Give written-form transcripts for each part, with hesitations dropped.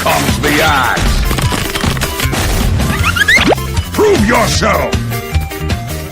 comes the axe! Prove yourself!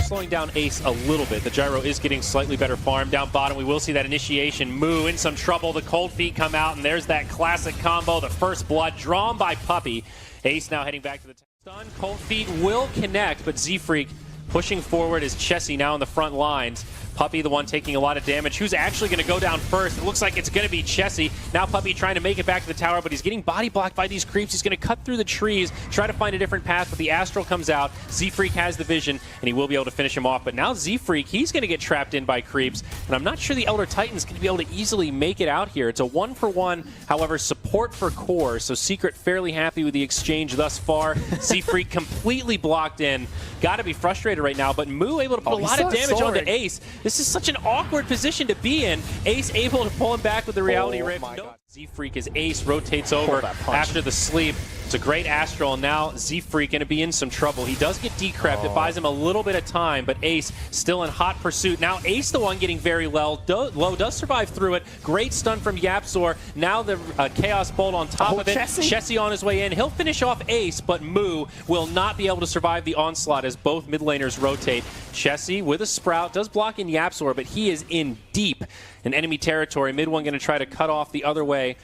Slowing down Ace a little bit. The gyro is getting slightly better farm. Down bottom, we will see that initiation. Moo in some trouble. The cold feet come out, and there's that classic combo, the first blood, drawn by Puppey. Ace now heading back to the stun. Cold feet will connect, but Z-Freak pushing forward is Chessie now in the front lines. Puppey, the one taking a lot of damage. Who's actually going to go down first? It looks like it's going to be Chessie. Now Puppey trying to make it back to the tower, but he's getting body blocked by these creeps. He's going to cut through the trees, try to find a different path, but the Astral comes out. Z-Freak has the vision, and he will be able to finish him off. But now Z-Freak, he's going to get trapped in by creeps, and I'm not sure the Elder Titan's going to be able to easily make it out here. It's a 1-for-1, however, support for core, so Secret fairly happy with the exchange thus far. Z-Freak completely blocked in. Got to be frustrated right now, but Moo able to put a lot of damage onto Ace. This is such an awkward position to be in. Ace able to pull him back with the reality rift. Z-Freak as Ace rotates over after the sleep. It's a great Astral, and now Z-Freak going to be in some trouble. He does get decrept. It buys him a little bit of time, but Ace still in hot pursuit. Now Ace, the one getting very low, does survive through it. Great stun from Yapzor. Now the Chaos Bolt on top of it. Chessie on his way in. He'll finish off Ace, but Moo will not be able to survive the onslaught as both mid laners rotate. Chessie with a Sprout does block in Yapzor, but he is in deep in enemy territory. Mid one going to try to cut off the other way.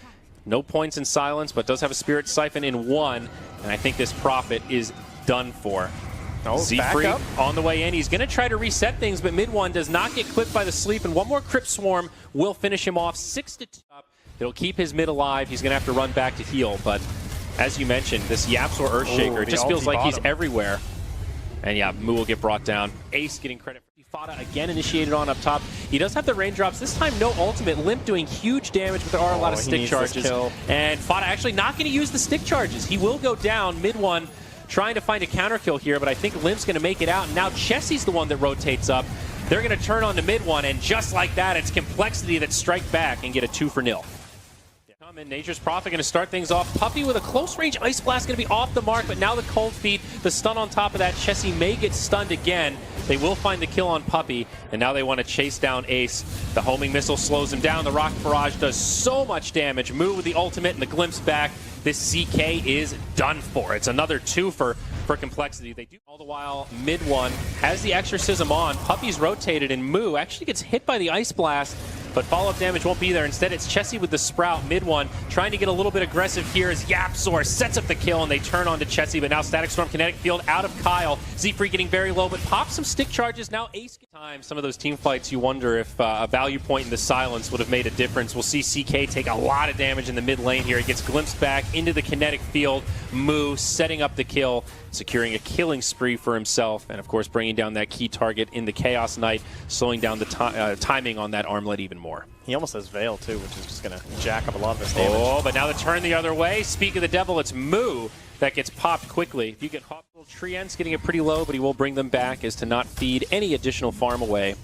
No points in silence, but does have a Spirit Siphon in one, and I think this Prophet is done for. Z-Freak on the way in. He's going to try to reset things, but mid one does not get clipped by the sleep, and one more Crypt Swarm will finish him off 6-2. It'll keep his mid alive. He's going to have to run back to heal, but as you mentioned, this Yapzor Earthshaker, it just feels like he's everywhere. And yeah, Moo will get brought down. Ace getting credit. Fada again initiated on up top. He does have the raindrops. This time no ultimate. Limp doing huge damage, but there are a lot of stick charges. And Fada actually not going to use the stick charges. He will go down mid one, trying to find a counter kill here, but I think Limp's going to make it out. And now Chessie's the one that rotates up. They're going to turn on to mid one, and just like that, it's compLexity that strike back and get a 2-0. And Nature's Prophet going to start things off. Puppey with a close range Ice Blast going to be off the mark, but now the cold feet, the stun on top of that. Chessie may get stunned again. They will find the kill on Puppey, and now they want to chase down Ace. The homing missile slows him down. The Rocket Barrage does so much damage. Moo with the ultimate and the glimpse back. This CK is done for. It's another 2 for compLexity. They do all the while. Mid one has the Exorcism on. Puppey's rotated, and Moo actually gets hit by the Ice Blast, but follow-up damage won't be there. Instead, it's Chessie with the Sprout, mid one, trying to get a little bit aggressive here as Yapzor sets up the kill, and they turn on to Chessie, but now Static Storm Kinetic Field out of Kyle. Z-Freak getting very low, but pops some stick charges. Now Ace time. Some of those team fights, you wonder if a value point in the silence would have made a difference. We'll see CK take a lot of damage in the mid lane here. He gets glimpsed back into the kinetic field. Moo setting up the kill, securing a killing spree for himself, and of course bringing down that key target in the Chaos Knight, slowing down the timing on that armlet even more. He almost has Veil too, which is just going to jack up a lot of his damage. Oh, but now the turn the other way. Speak of the devil, it's Moo that gets popped quickly. If you get caught, Treant's getting it pretty low, but he will bring them back as to not feed any additional farm away.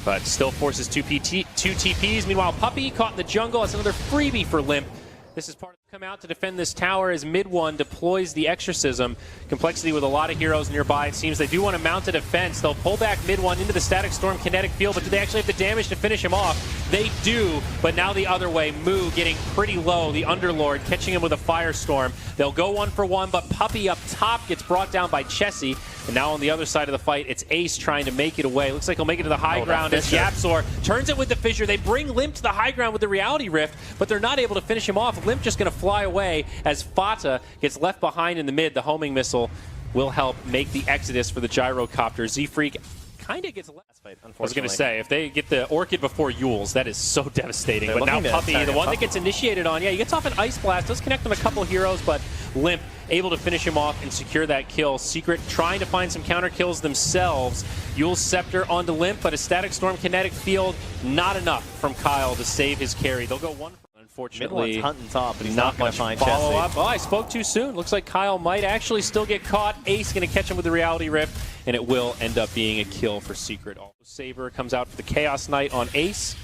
But still forces two TPs. Meanwhile, Puppey caught in the jungle. That's another freebie for Limp. This is part of come out to defend this tower as mid one deploys the Exorcism. compLexity with a lot of heroes nearby. It seems they do want to mount a defense. They'll pull back mid one into the Static Storm kinetic field, but do they actually have the damage to finish him off? They do, but now the other way. Moo getting pretty low. The Underlord catching him with a Firestorm. They'll go 1-for-1, but Puppey up top gets brought down by Chessie. And now on the other side of the fight, it's Ace trying to make it away. Looks like he'll make it to the high ground as Yapzor turns it with the Fissure. They bring Limp to the high ground with the Reality Rift, but they're not able to finish him off. Limp just going to fly away as Fata gets left behind in the mid. The homing missile will help make the exodus for the Gyrocopter. Z-Freak kind of gets left. I was going to say, if they get the Orchid before Yule's, that is so devastating. But now Puppey, the one that gets initiated on, yeah, he gets off an Ice Blast, does connect on a couple heroes, but Limp able to finish him off and secure that kill. Secret trying to find some counter kills themselves. Yule's Scepter onto Limp, but a Static Storm kinetic field, not enough from Kyle to save his carry. They'll go 1. Unfortunately, Mid-one's hunting top, but he's not going to find follow Chessie. up. Oh, I spoke too soon. Looks like Kyle might actually still get caught. Ace going to catch him with the Reality Rift, and it will end up being a kill for Secret. Also, Saber comes out for the Chaos Knight on Ace,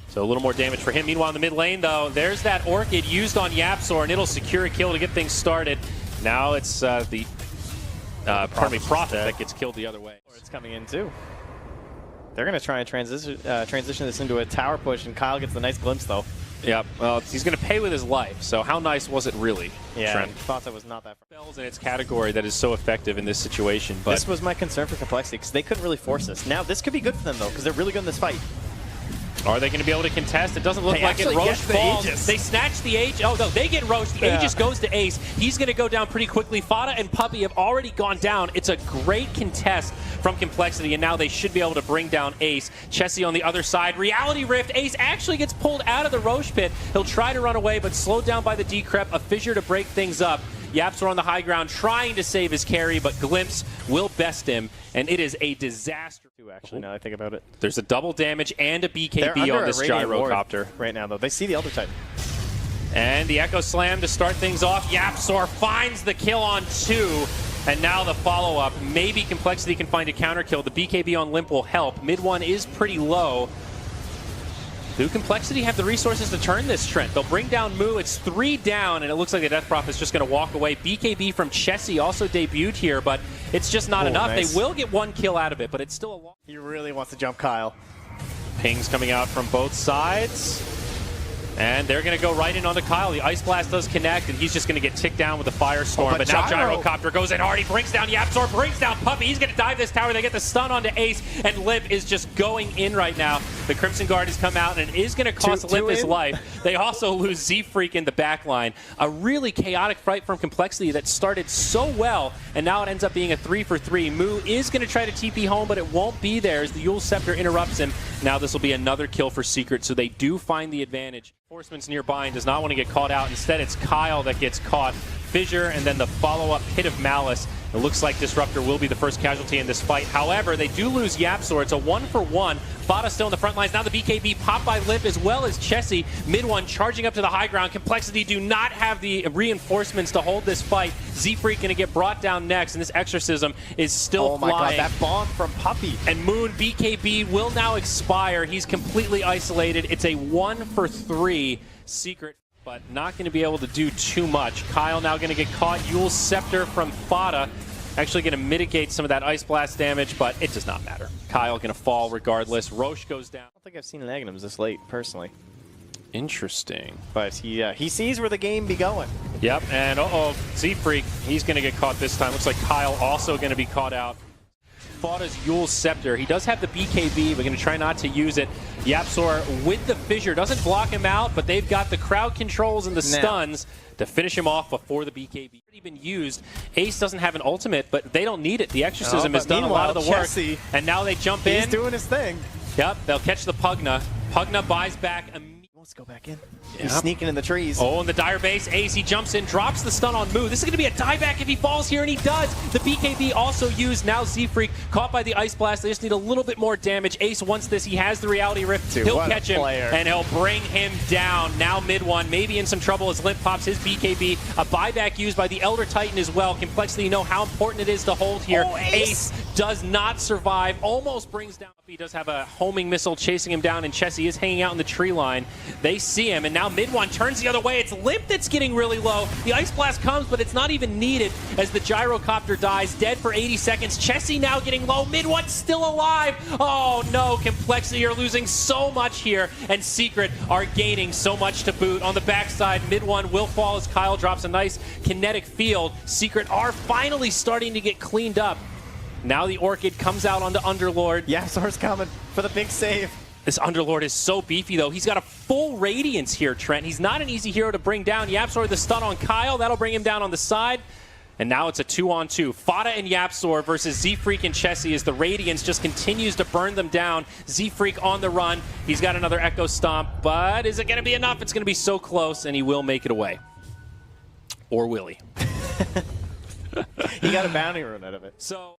so a little more damage for him. Meanwhile, in the mid lane, though, there's that Orchid used on Yapzor, and it'll secure a kill to get things started. Now it's the Prophet that gets killed the other way. It's coming in too. They're going to try and transition this into a tower push, and Kyle gets the nice glimpse though. Yep. Well, he's going to pay with his life. So how nice was it really? Yeah, Trent? thought that was not that. Spells in its category that is so effective in this situation. But This was my concern for compLexity because they couldn't really force this. Now this could be good for them though because they're really good in this fight. are they going to be able to contest? It doesn't look They like it. actually Roche get the falls. Aegis. They snatch the Aegis. Oh, no, they get Roche. The Aegis goes to Ace. He's going to go down pretty quickly. Fada and Puppey have already gone down. It's a great contest from compLexity, and now they should be able to bring down Ace. Chessie on the other side. Reality Rift. Ace actually gets pulled out of the Roche pit. He'll try to run away, but slowed down by the Decrep. A fissure to break things up. Yaps are on the high ground trying to save his carry, but Glimpse will best him, and it is a disaster. Actually, now I think about it. There's a double damage and a They're BKB under on this a Radiant Ward gyrocopter. right now, though. They see the Elder Titan. And the Echo Slam to start things off. Yapzor finds the kill on 2. And now the follow-up. Maybe compLexity can find a counter kill. The BKB on Limp will help. Mid one is pretty low. Do compLexity have the resources to turn this, Trent? They'll bring down Moo. It's 3 down, and it looks like the Death Prop is just going to walk away. BKB from Chessie also debuted here, but it's just not enough. Nice. They will get 1 kill out of it, but it's still a long. He really wants to jump Kyle. Pings coming out from both sides. And they're going to go right in onto Kyle. The Ice Blast does connect, and he's just going to get ticked down with the Firestorm. But now Gyrocopter goes in hard. He brings down Yapzor, brings down Puppey. He's going to dive this tower. They get the stun onto Ace, and Limp is just going in right now. The Crimson Guard has come out, and it is going to cost Limp his life. They also lose Z-Freak in the back line. A really chaotic fight from compLexity that started so well, and now it ends up being a 3-for-3. Moo is going to try to TP home, but it won't be there as the Yule Scepter interrupts him. Now this will be another kill for Secret, so they do find the advantage. Reinforcements nearby and does not want to get caught out. Instead, it's Kyle that gets caught. Fissure and then the follow-up Pit of Malice. It looks like Disruptor will be the first casualty in this fight. However, they do lose Yapzor. It's a 1-for-1. Fada still in the front lines. Now the BKB popped by Limp as well as Chessie. Mid one charging up to the high ground. compLexity do not have the reinforcements to hold this fight. Z-Freak going to get brought down next, and this Exorcism is still flying. Oh my god, that bomb from Puppey. And Moon BKB will now expire. He's completely isolated. It's a 1-for-3 Secret, but not going to be able to do too much. Kyle now going to get caught. Yule's Scepter from Fada. Actually going to mitigate some of that Ice Blast damage, but it does not matter. Kyle going to fall regardless. Roche goes down. I don't think I've seen an Agnums this late, personally. Interesting. But he sees where the game be going. Yep, and Z-Freak, he's going to get caught this time. Looks like Kyle also going to be caught out. Fada's Yule's Scepter. He does have the BKB. We're going to try not to use it. Yapzor with the Fissure. Doesn't block him out, but they've got the crowd controls and the stuns to finish him off before the BKB. Already been used. Ace doesn't have an ultimate, but they don't need it. The Exorcism has done a lot of the work. Chessie, and now they jump in. He's doing his thing. Yep, they'll catch the Pugna. Pugna buys back immediately. Wants to go back in. He's sneaking in the trees. Oh, in the dire base, Ace, he jumps in, drops the stun on Moo. This is going to be a dieback if he falls here, and he does. The BKB also used. Now Z-Freak caught by the Ice Blast. They just need a little bit more damage. Ace wants this. He has the Reality Rift. Dude, he'll catch him, player. and he'll bring him down. Now mid one, maybe in some trouble as Limp pops his BKB. A buyback used by the Elder Titan as well. compLexity know how important it is to hold here. Oh, Ace does not survive. Almost brings down. He does have a homing missile chasing him down, and Chessie is hanging out in the tree line. They see him, and now mid one turns the other way. It's Limp that's getting really low. The Ice Blast comes, but it's not even needed as the Gyrocopter dies, dead for 80 seconds. Chessie now getting low. Mid one still alive. Oh no, compLexity are losing so much here, and Secret are gaining so much to boot. On the backside, mid one will fall as Kyle drops a nice kinetic field. Secret are finally starting to get cleaned up. Now the Orchid comes out onto Underlord. Yapzor's coming for the big save. This Underlord is so beefy, though. He's got a full Radiance here, Trent. He's not an easy hero to bring down. Yapzor the stun on Kyle. That'll bring him down on the side. And now it's a 2-on-2. Fada and Yapzor versus Z-Freak and Chessie as the Radiance just continues to burn them down. Z-Freak on the run. He's got another Echo Stomp, but is it going to be enough? It's going to be so close, and he will make it away. Or will he? He got a bounty run out of it. So...